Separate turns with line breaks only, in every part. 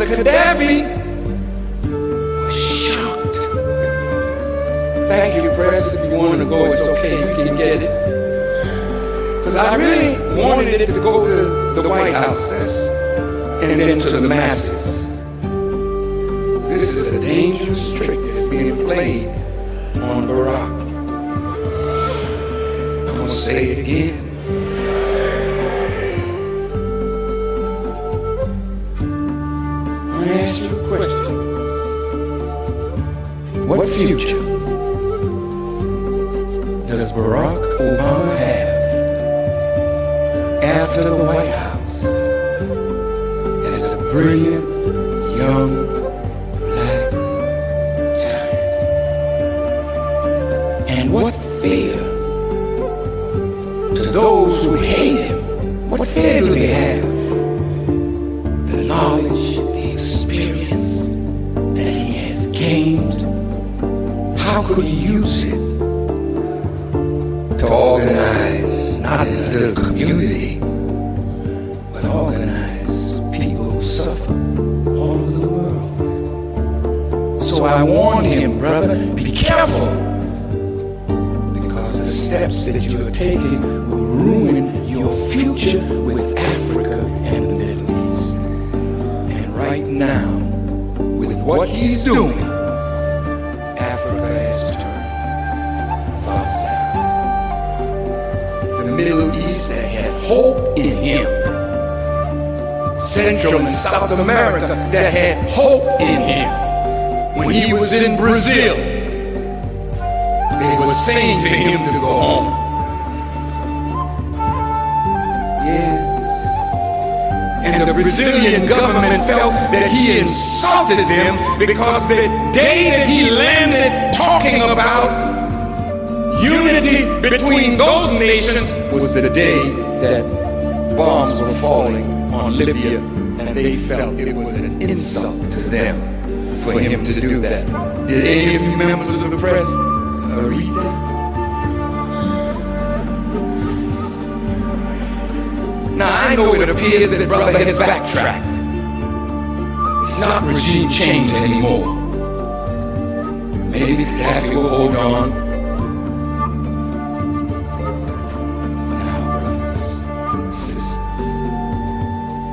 Gaddafi was shocked. Thank you, press. If you want to go, it's okay. You can get it. Because I really wanted it to go to the White House and then to the masses. This is a dangerous trick that's being played on Barack. I'm going to say it again. I'm going to ask you a question. What future does Barack Obama have after the White House as a brilliant young black giant? And what fear to those who hate him? What fear do they have? The knowledge, the experience that he has gained. How could he use it to organize, not in a little community, but organize people who suffer all over the world? So I warned him, brother, be careful, because the steps that you are taking will ruin your future with Africa and the Middle East. And right now, with what he's doing, Africa has turned thumbs down. The Middle East that had hope in him, Central and South America that had hope in him. When he was in Brazil, they were saying to him to go home. Yes. And the Brazilian government felt that he insulted them because the day that he landed talking about unity between those nations was the day that bombs were falling on Libya, and they felt it was an insult to them for him to do that. Did any of you members of the press read that? Now I know it appears that brother has backtracked. It's not regime change anymore. Maybe Gaddafi will hold on. Now, brothers, sisters,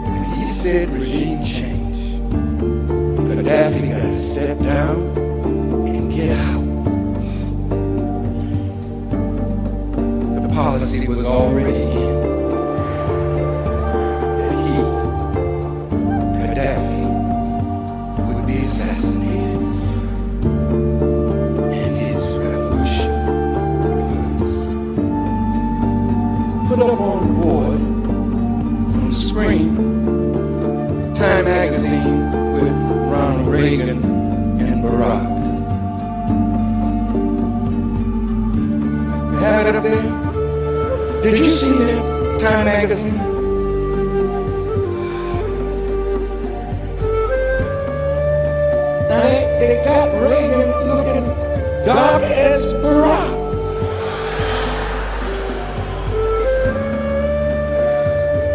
when he said regime change, Gaddafi got to step down and get out. The policy was already in that he, Gaddafi, would be assassinated and his revolution reversed. Put up on the board, on the screen, Time magazine with Ronald Reagan and Barack. You have it up there? Did you see that Time magazine? Now they got Reagan looking dark as Barack.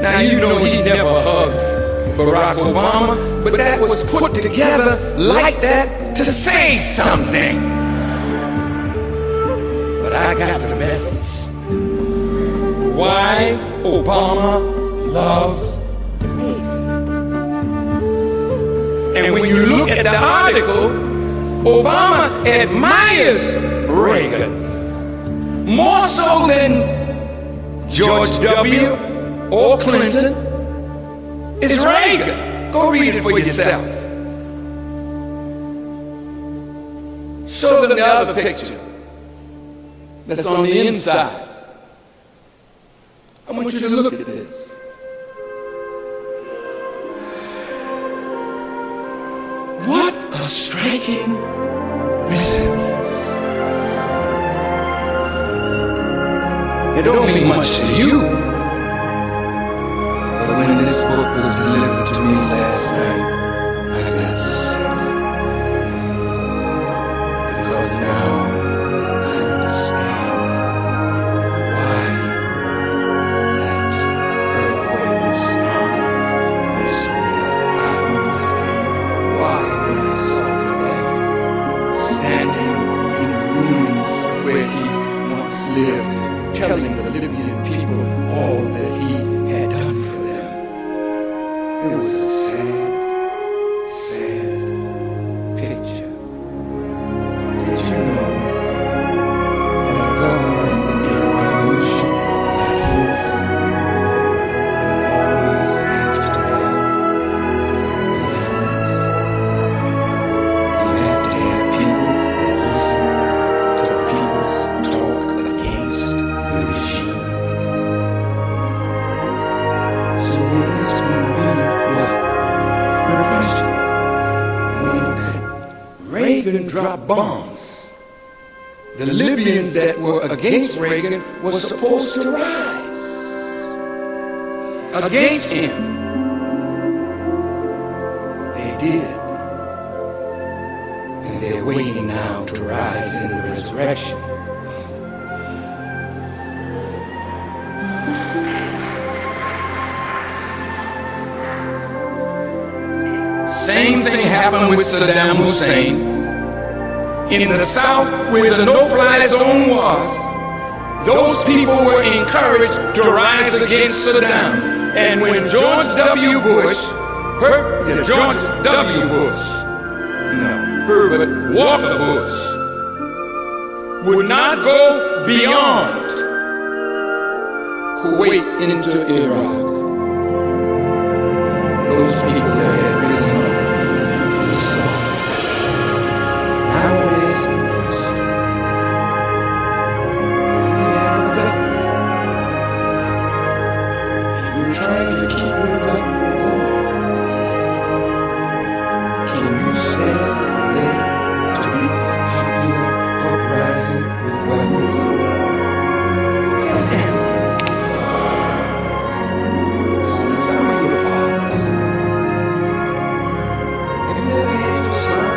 Now you know he never hugged Barack Obama, but that was put together like that to say something. But I got the message. Why Obama loves Reagan. And when you look at the article, Obama admires Reagan more so than George W. or Clinton. It's Reagan. Go read it for yourself. Show them the other picture that's on the inside. I want you to look at this. What a striking resemblance. It don't mean much to you. But when this book was delivered to me last night, I got sick. Because now I understand why that earthquake and tsunami messed me up. I understand lived telling the Libyan people all that he had done for them. It was a sad, sad picture. Did you know that a government in a revolution like his would always have to have influence? You have to have people that listen to the people's talk against the regime. So there is going to be what? Repression. When Reagan dropped bombs, the Libyans that were against Reagan were supposed to rise against him. They did. And they're waiting now to rise in the resurrection. Same thing happened with Saddam Hussein. In the South, where the no-fly zone was, those people were encouraged to rise against Saddam. And when George W. Bush, Herbert Walker Bush, would not go beyond Kuwait into Iraq, those people that had risen up were soft. Now it is the question. We have a government, and you're trying to keep your government going. Can you stand for there to be a popular uprising with weapons? Just answer. See some of your fathers. Have you ever had your son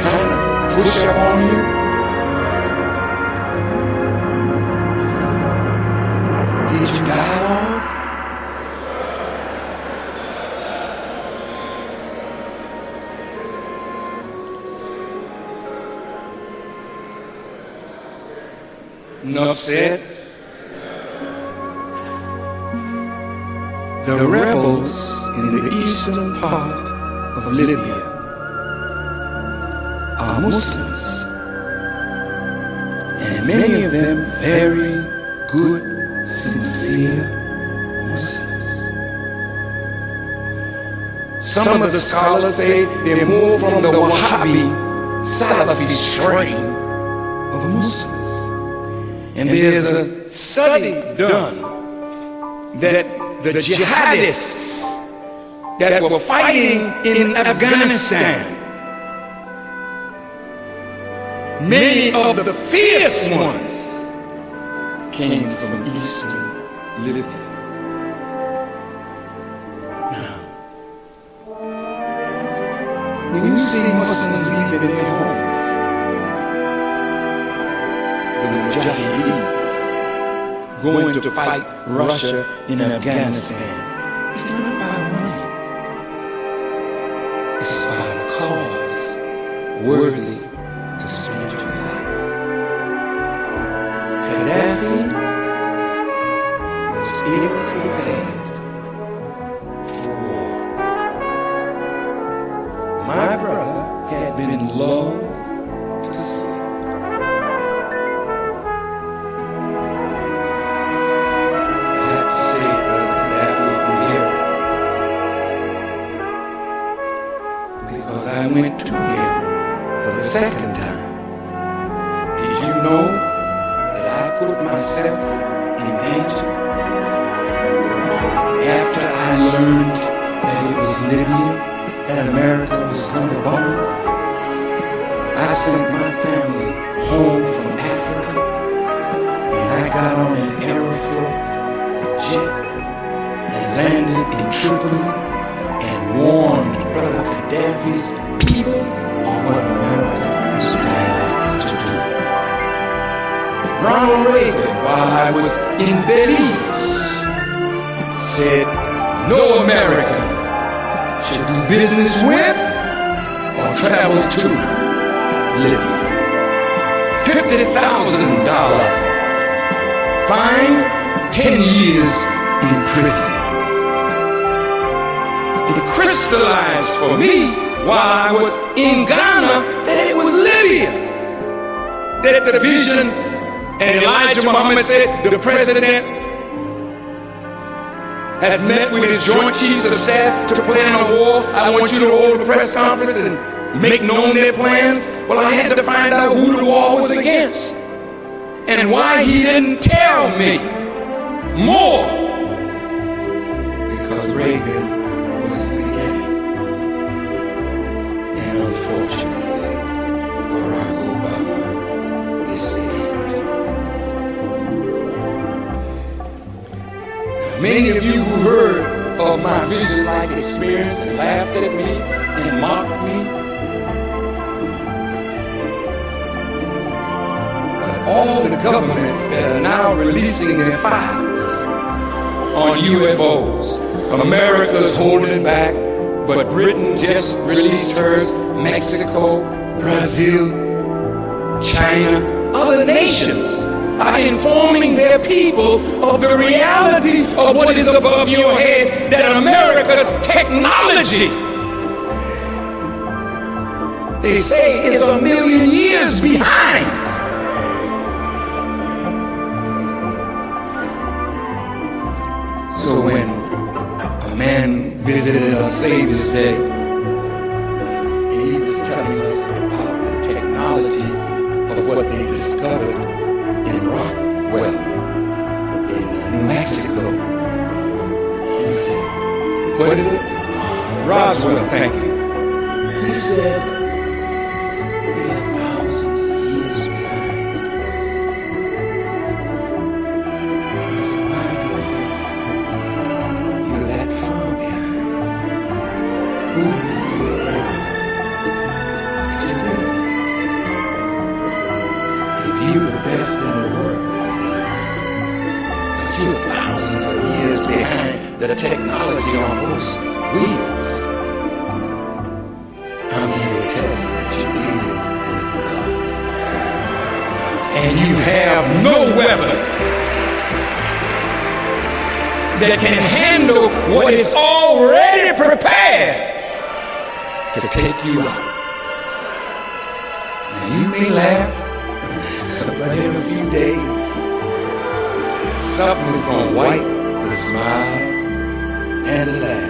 kind of push up on you? Did you dialogue? Enough said. The rebels in the eastern part of Libya are Muslims, and many of them very good, sincere Muslims. Some of the scholars say they're more from the Wahhabi Salafi strain of Muslims. And there's a study done that the jihadists that were fighting in Afghanistan, many of the fierce ones came from eastern Libya. Now, when you see Muslims leaving their homes, the Mujahideen going to fight Russia in Afghanistan, it's not about money. It's about a cause worthy to spend your life. Gaddafi was ill-prepared for war. My brother had been lulled to sleep. I went to him for the second time. Did you know that I put myself in danger? After I learned that it was Libya that America was going to bomb, I sent my family home from Africa, and I got on an Aeroflot jet and landed in Tripoli and warned Brother Gaddafi's people of what America was planning to do. Ronald Reagan, while I was in Belize, said no American should do business with or travel to Libya. $50,000 fined, 10 years in prison. It crystallized for me while I was in Ghana that it was Libya. That the vision, and Elijah Muhammad said, the president has met with his joint chiefs of staff to plan a war. I want you to hold a press conference and make known their plans. Well, I had to find out who the war was against and why he didn't tell me more. Because Reagan was the beginning. And unfortunately, Barack Obama is the end. Many of you who heard of my vision-like experience and laughed at me and mocked me, all the governments that are now releasing their files on UFOs. America's holding back, but Britain just released hers, Mexico, Brazil, China, other nations are informing their people of the reality of what is above your head, that America's technology, they say, is 1,000,000 years behind. So when a man visited us Savior's Day, and he was telling us about the technology of what they discovered in Rockwell, in New Mexico, he said, what is it? Roswell, thank you. He said, we are thousands of years behind. I said, why do you think you're that far behind? Who do you think that you are? If you're the best in the world, but you're thousands of years behind the technology on those wheels, I'm here to tell you that you're dealing with God. And you have no weapon that can handle what is already prepared to take you out. Now you may laugh, but in a few days, something's gonna wipe the smile and laugh